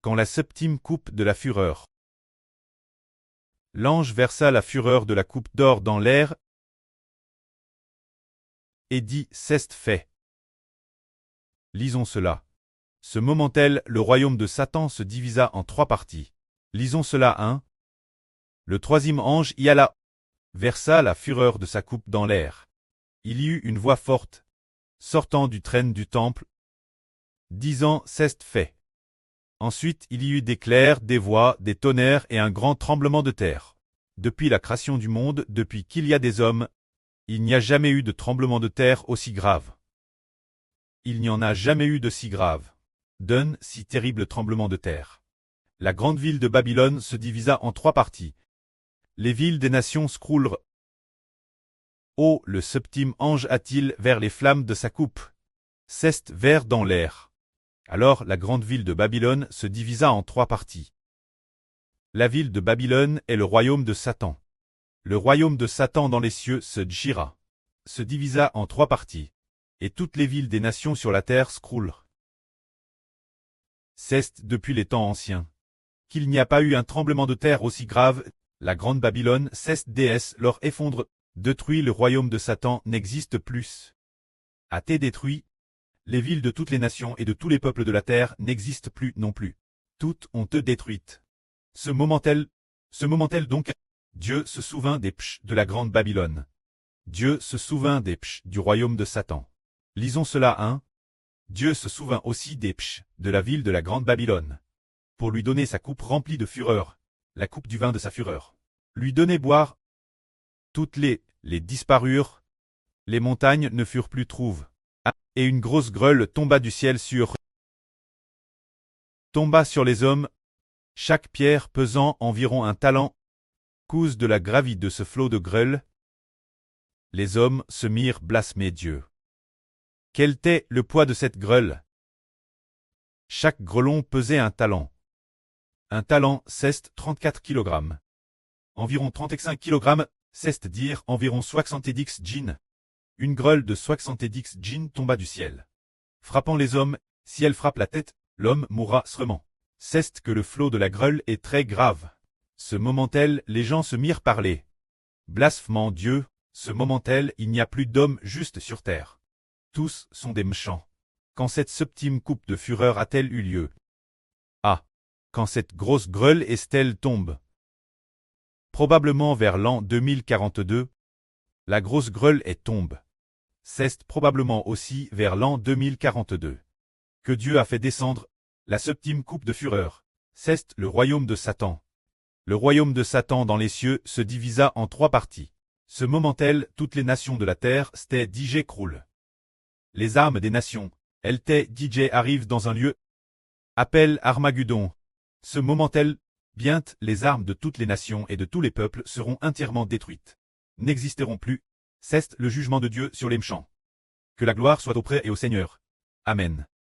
Quand la septième coupe de la fureur. L'ange versa la fureur de la coupe d'or dans l'air et dit « C'est fait ». Lisons cela. Ce moment tel, le royaume de Satan se divisa en 3 parties. Lisons cela 1. Le troisième ange y alla, versa la fureur de sa coupe dans l'air. Il y eut une voix forte, sortant du trône du temple, disant « C'est fait ». Ensuite il y eut des clairs, des voix, des tonnerres et un grand tremblement de terre. Depuis la création du monde, depuis qu'il y a des hommes, il n'y a jamais eu de tremblement de terre aussi grave. Il n'y en a jamais eu de si grave, d'un si terrible tremblement de terre. La grande ville de Babylone se divisa en 3 parties. Les villes des nations s'écroulèrent. Oh, le septième ange a-t-il vers les flammes de sa coupe. C'est vert dans l'air. Alors la grande ville de Babylone se divisa en 3 parties. La ville de Babylone est le royaume de Satan. Le royaume de Satan dans les cieux se déchira, se divisa en 3 parties, et toutes les villes des nations sur la terre s'écroulèrent. C'est depuis les temps anciens qu'il n'y a pas eu un tremblement de terre aussi grave. La grande Babylone, cette déesse, leur effondre, détruit le royaume de Satan, n'existe plus. A été détruit. Les villes de toutes les nations et de tous les peuples de la terre n'existent plus non plus. Toutes ont été détruites. Ce moment tel donc, Dieu se souvint des psh de la grande Babylone. Dieu se souvint des psh du royaume de Satan. Lisons cela 1. Dieu se souvint aussi des psh de la ville de la grande Babylone, pour lui donner sa coupe remplie de fureur, la coupe du vin de sa fureur. Lui donner boire. Toutes les disparurent, les montagnes ne furent plus trouvées. Et une grosse grêle tomba du ciel tomba sur les hommes, chaque pierre pesant environ 1 talent, cause de la gravité de ce flot de grêle. Les hommes se mirent blasphémer Dieu. Quel était le poids de cette grêle? Chaque grêlon pesait 1 talent. 1 talent, c'est 34 kg. Environ 35 kg, c'est-à-dire environ 70 djinns. Une grêle de 70 djinns tomba du ciel. Frappant les hommes, si elle frappe la tête, l'homme mourra sûrement. C'est que le flot de la grêle est très grave. Ce moment tel, les gens se mirent parler. Blasphémant Dieu, ce moment tel, il n'y a plus d'hommes justes sur terre. Tous sont des méchants. Quand cette septième coupe de fureur a-t-elle eu lieu? Ah! Quand cette grosse grêle est-elle tombe? Probablement vers l'an 2042. La grosse grêle est tombe. C'est probablement aussi vers l'an 2042 que Dieu a fait descendre la septième coupe de fureur. C'est le royaume de Satan. Le royaume de Satan dans les cieux se divisa en 3 parties. Ce moment tel, toutes les nations de la terre s'étaient DJ croulent. Les armes des nations, elles t'es DJ arrivent dans un lieu. Appel Armageddon. Ce moment tel, bientôt les armes de toutes les nations et de tous les peuples seront entièrement détruites. N'existeront plus. C'est le jugement de Dieu sur les méchants. Que la gloire soit auprès et au Seigneur. Amen.